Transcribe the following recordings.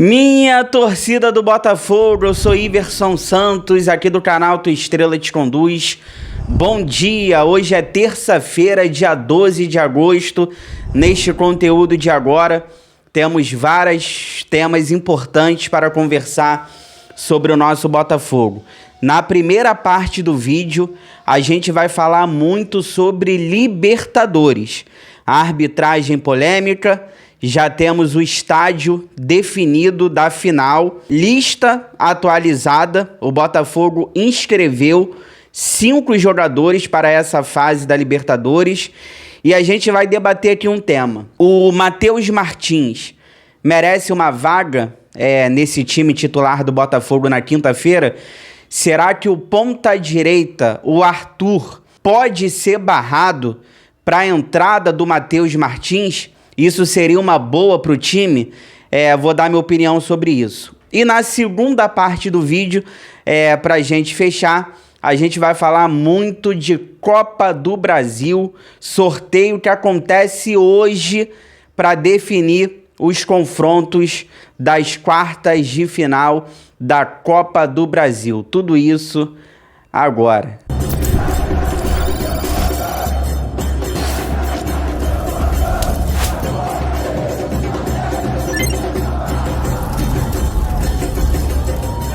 Minha torcida do Botafogo, eu sou Iverson Santos, aqui do canal Tua Estrela Te Conduz. Bom dia, hoje é terça-feira, dia 12 de agosto. Neste conteúdo de agora, temos vários temas importantes para conversar sobre o nosso Botafogo. Na primeira parte do vídeo, a gente vai falar muito sobre Libertadores. A arbitragem polêmica, já temos o estádio definido da final, lista atualizada, o Botafogo inscreveu 5 jogadores para essa fase da Libertadores e a gente vai debater aqui um tema. O Matheus Martins merece uma vaga nesse time titular do Botafogo na quinta-feira? Será que o ponta-direita, o Arthur, pode ser barrado para a entrada do Matheus Martins? Isso seria uma boa para o time? Vou dar minha opinião sobre isso. E na segunda parte do vídeo, para a gente fechar, a gente vai falar muito de Copa do Brasil, sorteio que acontece hoje para definir os confrontos das quartas de final da Copa do Brasil. Tudo isso agora.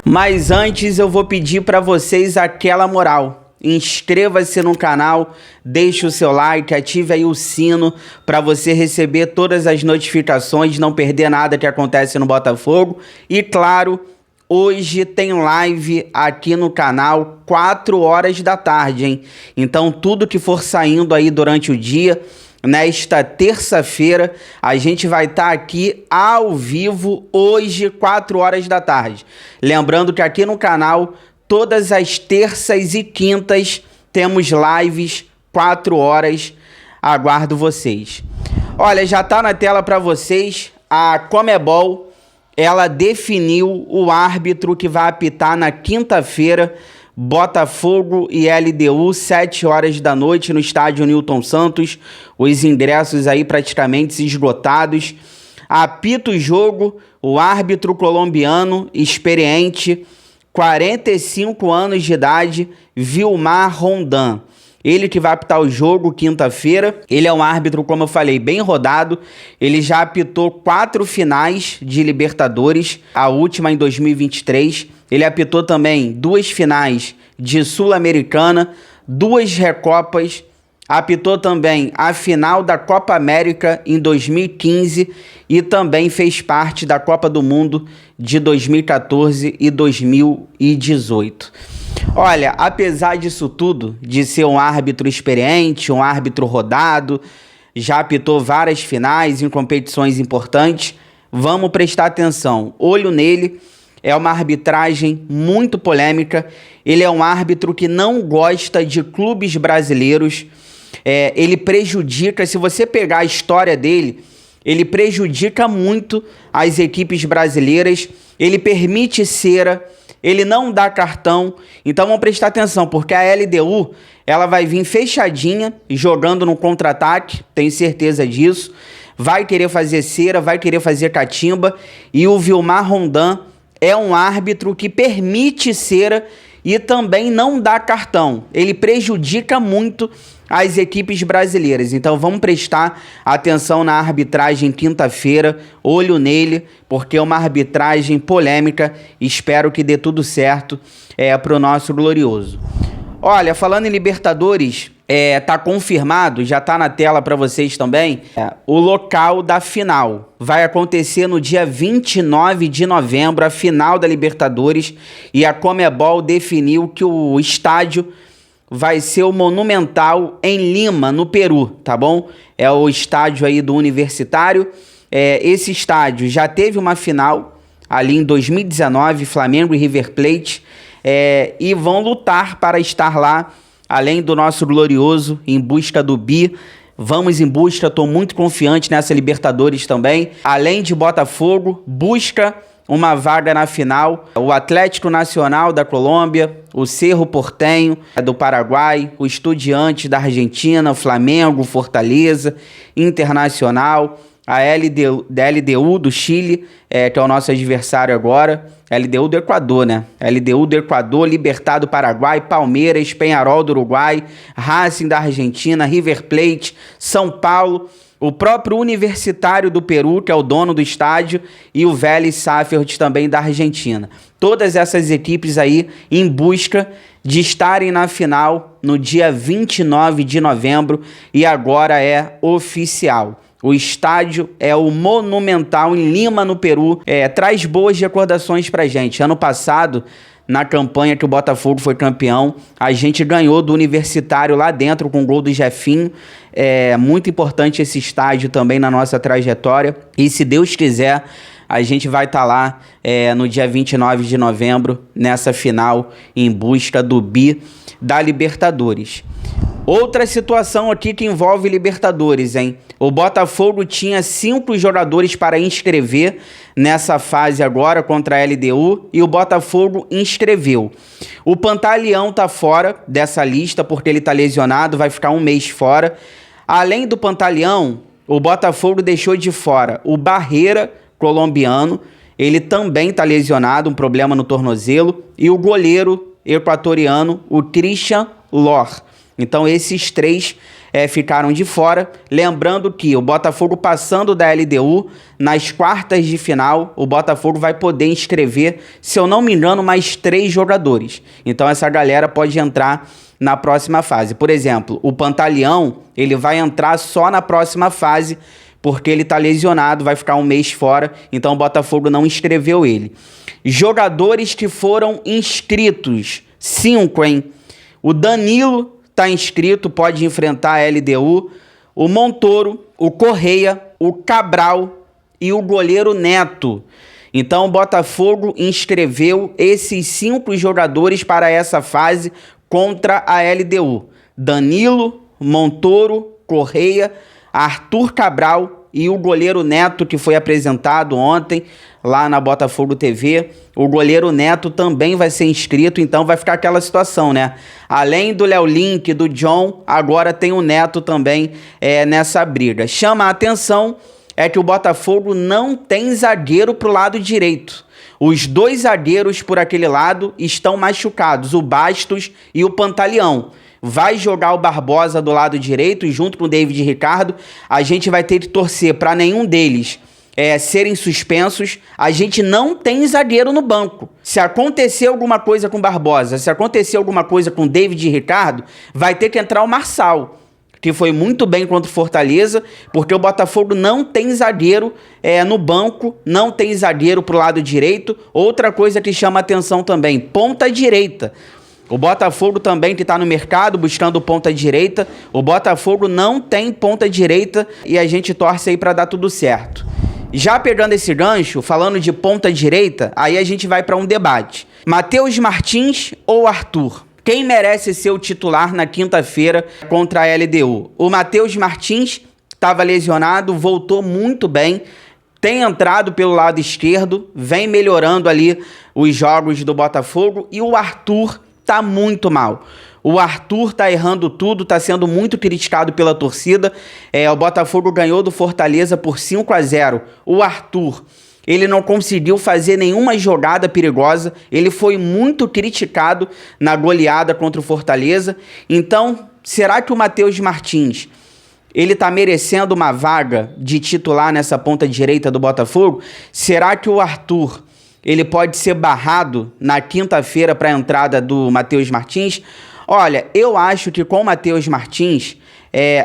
Mas antes eu vou pedir para vocês aquela moral. Inscreva-se no canal, deixe o seu like, ative aí o sino para você receber todas as notificações, não perder nada que acontece no Botafogo. E claro, hoje tem live aqui no canal, 4 horas da tarde, hein? Então tudo que for saindo aí durante o dia, nesta terça-feira, a gente vai estar aqui ao vivo hoje, 4 horas da tarde. Lembrando que aqui no canal, todas as terças e quintas, temos lives, 4 horas. Aguardo vocês. Olha, já tá na tela para vocês, a Conmebol, ela definiu o árbitro que vai apitar na quinta-feira, Botafogo e LDU, 7 horas da noite no estádio Newton Santos. Os ingressos aí praticamente esgotados. Apita o jogo o árbitro colombiano, experiente, 45 anos de idade, Vilmar Rondán. Ele que vai apitar o jogo quinta-feira. Ele é um árbitro, como eu falei, bem rodado. Ele já apitou 4 finais de Libertadores, a última em 2023. Ele apitou também 2 finais de Sul-Americana, 2 Recopas. Apitou também a final da Copa América em 2015 e também fez parte da Copa do Mundo de 2014 e 2018. Olha, apesar disso tudo, de ser um árbitro experiente, um árbitro rodado, já apitou várias finais em competições importantes, vamos prestar atenção, olho nele. É uma arbitragem muito polêmica, ele é um árbitro que não gosta de clubes brasileiros, ele prejudica, se você pegar a história dele, ele prejudica muito as equipes brasileiras, ele permite cera, ele não dá cartão. Então vamos prestar atenção, porque a LDU, ela vai vir fechadinha, jogando no contra-ataque, tenho certeza disso, vai querer fazer cera, vai querer fazer catimba, e o Vilmar Rondán é um árbitro que permite cera e também não dá cartão. Ele prejudica muito as equipes brasileiras. Então vamos prestar atenção na arbitragem quinta-feira, olho nele, porque é uma arbitragem polêmica. Espero que dê tudo certo para o nosso glorioso. Olha, falando em Libertadores, tá confirmado, já tá na tela para vocês também, o local da final. Vai acontecer no dia 29 de novembro, a final da Libertadores, e a Conmebol definiu que o estádio vai ser o Monumental em Lima, no Peru, tá bom? É o estádio aí do Universitário. Esse estádio já teve uma final ali em 2019, Flamengo e River Plate, e vão lutar para estar lá, além do nosso glorioso, em busca do bi. Vamos em busca, estou muito confiante nessa Libertadores também. Além de Botafogo, busca uma vaga na final, o Atlético Nacional da Colômbia, o Cerro Porteño do Paraguai, o Estudiantes da Argentina, Flamengo, Fortaleza, Internacional, a LDU do Chile, que é o nosso adversário agora. LDU do Equador, né? LDU do Equador, Libertad do Paraguai, Palmeiras, Peñarol do Uruguai, Racing da Argentina, River Plate, São Paulo, o próprio Universitário do Peru, que é o dono do estádio, e o Vélez Sarsfield também da Argentina. Todas essas equipes aí em busca de estarem na final no dia 29 de novembro, e agora é oficial. O estádio é o Monumental em Lima, no Peru. Traz boas recordações pra gente. Ano passado, na campanha que o Botafogo foi campeão, a gente ganhou do Universitário lá dentro com o gol do Jefinho. É muito importante esse estádio também na nossa trajetória. E se Deus quiser, a gente vai estar lá no dia 29 de novembro, nessa final, em busca do bi da Libertadores. Outra situação aqui que envolve Libertadores, hein? O Botafogo tinha 5 jogadores para inscrever nessa fase agora contra a LDU e o Botafogo inscreveu. O Pantaleão tá fora dessa lista porque ele tá lesionado, vai ficar um mês fora. Além do Pantaleão, o Botafogo deixou de fora o Barreira, colombiano, ele também tá lesionado, um problema no tornozelo, e o goleiro equatoriano, o Christian Lor. Então esses 3 ficaram de fora. Lembrando que o Botafogo passando da LDU, nas quartas de final, o Botafogo vai poder inscrever, se eu não me engano, mais 3 jogadores. Então essa galera pode entrar na próxima fase. Por exemplo, o Pantaleão, ele vai entrar só na próxima fase, porque ele tá lesionado, vai ficar um mês fora, então o Botafogo não inscreveu ele. Jogadores que foram inscritos, 5, hein? O Danilo tá inscrito, pode enfrentar a LDU, o Montoro, o Correia, o Cabral e o goleiro Neto. Então o Botafogo inscreveu esses 5 jogadores para essa fase contra a LDU. Danilo, Montoro, Correia, Arthur Cabral e o goleiro Neto, que foi apresentado ontem lá na Botafogo TV. O goleiro Neto também vai ser inscrito, então vai ficar aquela situação, né? Além do Léo Link, do John, agora tem o Neto também nessa briga. Chama a atenção é que o Botafogo não tem zagueiro pro lado direito. Os 2 zagueiros por aquele lado estão machucados, o Bastos e o Pantaleão. Vai jogar o Barbosa do lado direito junto com o David Ricardo. A gente vai ter que torcer para nenhum deles serem suspensos. A gente não tem zagueiro no banco. Se acontecer alguma coisa com o Barbosa, se acontecer alguma coisa com o David Ricardo, vai ter que entrar o Marçal, que foi muito bem contra o Fortaleza, porque o Botafogo não tem zagueiro no banco, não tem zagueiro pro lado direito. Outra coisa que chama atenção também, ponta direita. O Botafogo também, que está no mercado buscando ponta direita. O Botafogo não tem ponta direita e a gente torce aí para dar tudo certo. Já pegando esse gancho, falando de ponta direita, aí a gente vai para um debate. Matheus Martins ou Arthur? Quem merece ser o titular na quinta-feira contra a LDU? O Matheus Martins estava lesionado, voltou muito bem, tem entrado pelo lado esquerdo, vem melhorando ali os jogos do Botafogo, e o Arthur tá muito mal. O Arthur tá errando tudo, tá sendo muito criticado pela torcida. O Botafogo ganhou do Fortaleza por 5-0. O Arthur, ele não conseguiu fazer nenhuma jogada perigosa. Ele foi muito criticado na goleada contra o Fortaleza. Então, será que o Matheus Martins, ele tá merecendo uma vaga de titular nessa ponta direita do Botafogo? Será que o Arthur, ele pode ser barrado na quinta-feira para a entrada do Matheus Martins? Olha, eu acho que com o Matheus Martins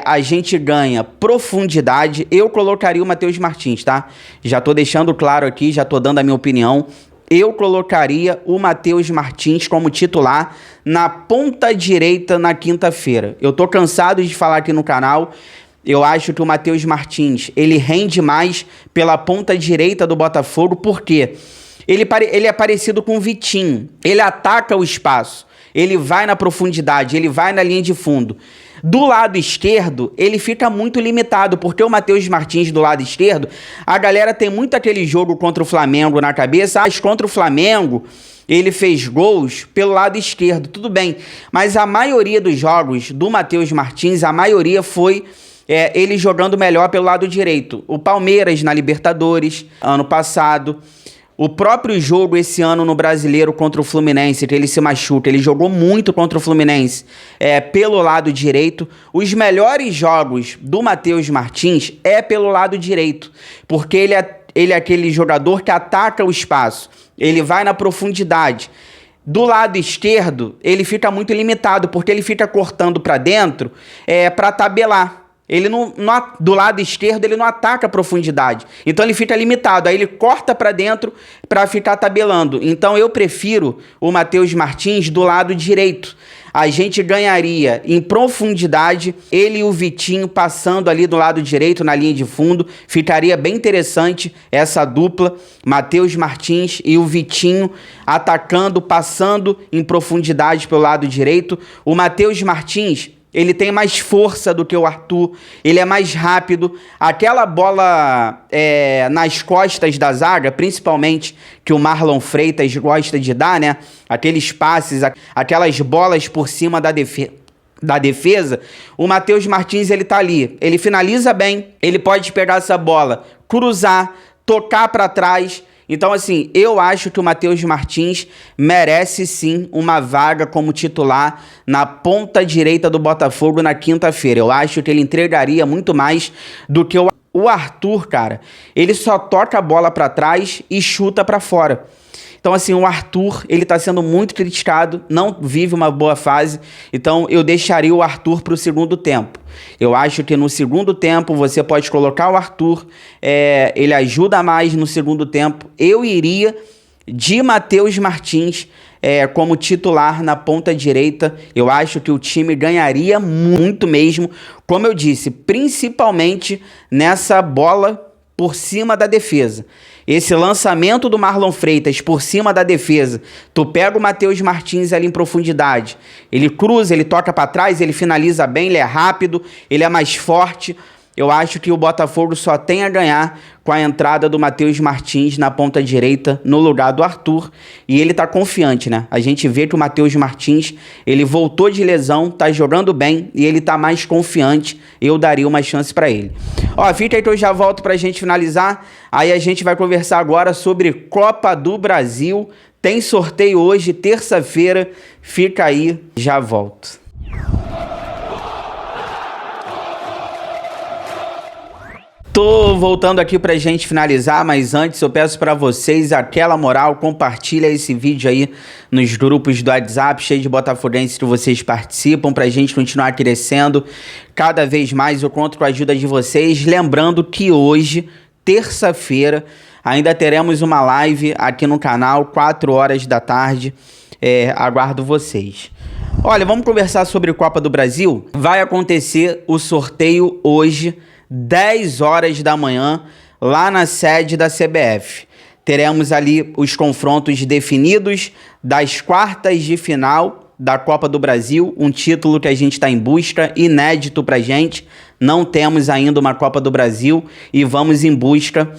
a gente ganha profundidade. Eu colocaria o Matheus Martins, tá? Já tô deixando claro aqui, já tô dando a minha opinião. Eu colocaria o Matheus Martins como titular na ponta direita na quinta-feira. Eu tô cansado de falar aqui no canal. Eu acho que o Matheus Martins, ele rende mais pela ponta direita do Botafogo, porque ele é parecido com o Vitinho. Ele ataca o espaço, ele vai na profundidade, ele vai na linha de fundo. Do lado esquerdo, ele fica muito limitado, porque o Matheus Martins do lado esquerdo, a galera tem muito aquele jogo contra o Flamengo na cabeça. Mas contra o Flamengo, ele fez gols pelo lado esquerdo, tudo bem. Mas a maioria dos jogos do Matheus Martins, a maioria foi ele jogando melhor pelo lado direito. O Palmeiras na Libertadores, ano passado. O próprio jogo esse ano no Brasileiro contra o Fluminense, que ele se machuca, ele jogou muito contra o Fluminense pelo lado direito. Os melhores jogos do Matheus Martins pelo lado direito, porque ele é aquele jogador que ataca o espaço, ele vai na profundidade. Do lado esquerdo, ele fica muito limitado, porque ele fica cortando para dentro para tabelar. Ele do lado esquerdo, ele não ataca a profundidade. Então ele fica limitado. Aí ele corta para dentro para ficar tabelando. Então eu prefiro o Matheus Martins do lado direito. A gente ganharia em profundidade, ele e o Vitinho passando ali do lado direito na linha de fundo. Ficaria bem interessante essa dupla, Matheus Martins e o Vitinho atacando, passando em profundidade pelo lado direito. O Matheus Martins, ele tem mais força do que o Arthur, ele é mais rápido. Aquela bola nas costas da zaga, principalmente que o Marlon Freitas gosta de dar, né? Aqueles passes, aquelas bolas por cima da defesa, o Matheus Martins, ele tá ali. Ele finaliza bem, ele pode pegar essa bola, cruzar, tocar para trás. Então, assim, eu acho que o Matheus Martins merece sim uma vaga como titular na ponta direita do Botafogo na quinta-feira. Eu acho que ele entregaria muito mais do que o Arthur, cara. Ele só toca a bola para trás e chuta para fora. Então, assim, o Arthur, ele tá sendo muito criticado, não vive uma boa fase, então eu deixaria o Arthur pro segundo tempo. Eu acho que no segundo tempo você pode colocar o Arthur, ele ajuda mais no segundo tempo. Eu iria de Matheus Martins como titular na ponta direita. Eu acho que o time ganharia muito mesmo, como eu disse, principalmente nessa bola por cima da defesa. Esse lançamento do Marlon Freitas por cima da defesa, tu pega o Matheus Martins ali em profundidade, ele cruza, ele toca para trás, ele finaliza bem, ele é rápido, ele é mais forte. Eu acho que o Botafogo só tem a ganhar com a entrada do Matheus Martins na ponta direita no lugar do Arthur. E ele tá confiante, né? A gente vê que o Matheus Martins, ele voltou de lesão, tá jogando bem e ele tá mais confiante. Eu daria uma chance para ele. Ó, fica aí que eu já volto pra gente finalizar. Aí a gente vai conversar agora sobre Copa do Brasil. Tem sorteio hoje, terça-feira. Fica aí, já volto. Tô voltando aqui pra gente finalizar, mas antes eu peço pra vocês aquela moral, compartilha esse vídeo aí nos grupos do WhatsApp, cheio de botafoguenses que vocês participam, pra gente continuar crescendo cada vez mais. Eu conto com a ajuda de vocês, lembrando que hoje, terça-feira, ainda teremos uma live aqui no canal, 4 horas da tarde, aguardo vocês. Olha, vamos conversar sobre Copa do Brasil? Vai acontecer o sorteio hoje, 10 horas da manhã, lá na sede da CBF. Teremos ali os confrontos definidos das quartas de final da Copa do Brasil, um título que a gente está em busca, inédito pra gente. Não temos ainda uma Copa do Brasil e vamos em busca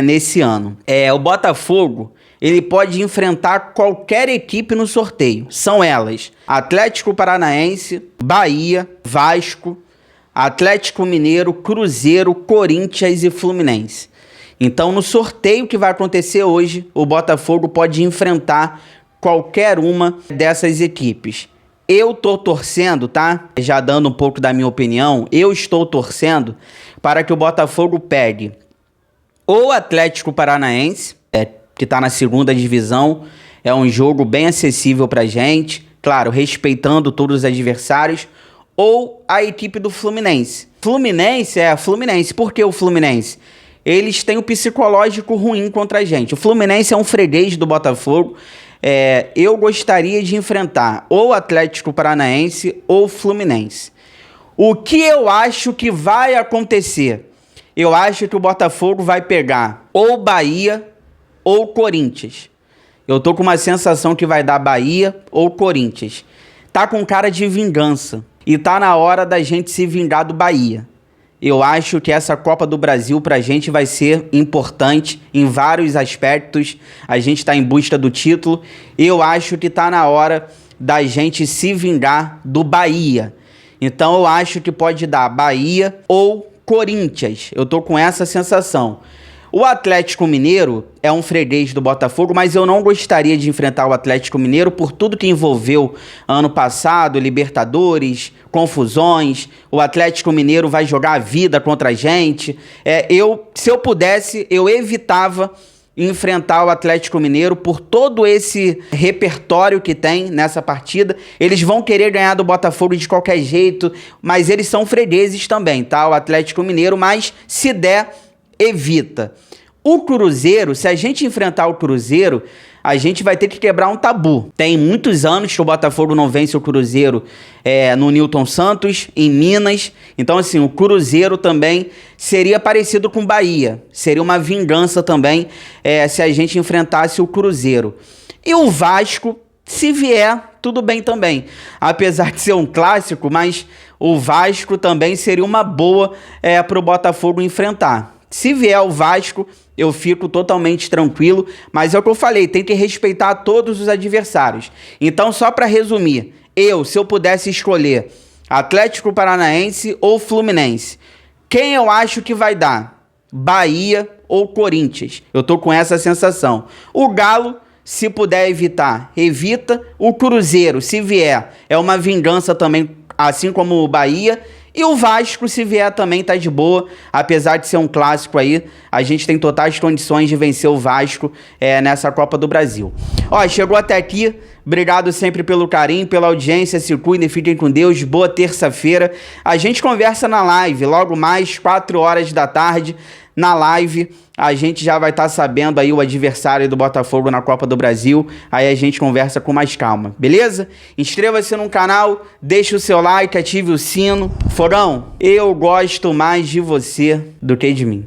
nesse ano. O Botafogo, ele pode enfrentar qualquer equipe no sorteio. São elas: Atlético Paranaense, Bahia, Vasco, Atlético Mineiro, Cruzeiro, Corinthians e Fluminense. Então, no sorteio que vai acontecer hoje, o Botafogo pode enfrentar qualquer uma dessas equipes. Eu tô torcendo, tá? Já dando um pouco da minha opinião, eu estou torcendo para que o Botafogo pegue ou Atlético Paranaense, que tá na segunda divisão. É um jogo bem acessível pra gente, claro, respeitando todos os adversários, ou a equipe do Fluminense. Fluminense. Por que o Fluminense? Eles têm o psicológico ruim contra a gente. O Fluminense é um freguês do Botafogo. Eu gostaria de enfrentar ou Atlético Paranaense ou Fluminense. O que eu acho que vai acontecer? Eu acho que o Botafogo vai pegar ou Bahia ou Corinthians. Eu tô com uma sensação que vai dar Bahia ou Corinthians. Tá com cara de vingança. E tá na hora da gente se vingar do Bahia. Eu acho que essa Copa do Brasil pra gente vai ser importante em vários aspectos. A gente tá em busca do título. Eu acho que tá na hora da gente se vingar do Bahia. Então eu acho que pode dar Bahia ou Corinthians. Eu tô com essa sensação. O Atlético Mineiro é um freguês do Botafogo, mas eu não gostaria de enfrentar o Atlético Mineiro por tudo que envolveu ano passado, Libertadores, confusões. O Atlético Mineiro vai jogar a vida contra a gente. Se eu pudesse, eu evitava enfrentar o Atlético Mineiro por todo esse repertório que tem nessa partida. Eles vão querer ganhar do Botafogo de qualquer jeito, mas eles são fregueses também, tá? O Atlético Mineiro, mas se der, evita. O Cruzeiro, se a gente enfrentar o Cruzeiro, a gente vai ter que quebrar um tabu. Tem muitos anos que o Botafogo não vence o Cruzeiro no Newton Santos, em Minas. Então, assim, o Cruzeiro também seria parecido com o Bahia. Seria uma vingança também se a gente enfrentasse o Cruzeiro. E o Vasco, se vier, tudo bem também. Apesar de ser um clássico, mas o Vasco também seria uma boa para o Botafogo enfrentar. Se vier o Vasco, eu fico totalmente tranquilo, mas é o que eu falei, tem que respeitar todos os adversários. Então, só para resumir, se eu pudesse escolher Atlético Paranaense ou Fluminense, quem eu acho que vai dar? Bahia ou Corinthians? Eu tô com essa sensação. O Galo, se puder evitar, evita. O Cruzeiro, se vier, é uma vingança também, assim como o Bahia. E o Vasco, se vier, também tá de boa. Apesar de ser um clássico aí, a gente tem totais condições de vencer o Vasco nessa Copa do Brasil. Ó, chegou até aqui. Obrigado sempre pelo carinho, pela audiência. Se cuidem, fiquem com Deus. Boa terça-feira. A gente conversa na live, logo mais, 4 horas da tarde. Na live, a gente já vai estar sabendo aí o adversário do Botafogo na Copa do Brasil. Aí a gente conversa com mais calma, beleza? Inscreva-se no canal, deixe o seu like, ative o sino. Fogão, eu gosto mais de você do que de mim.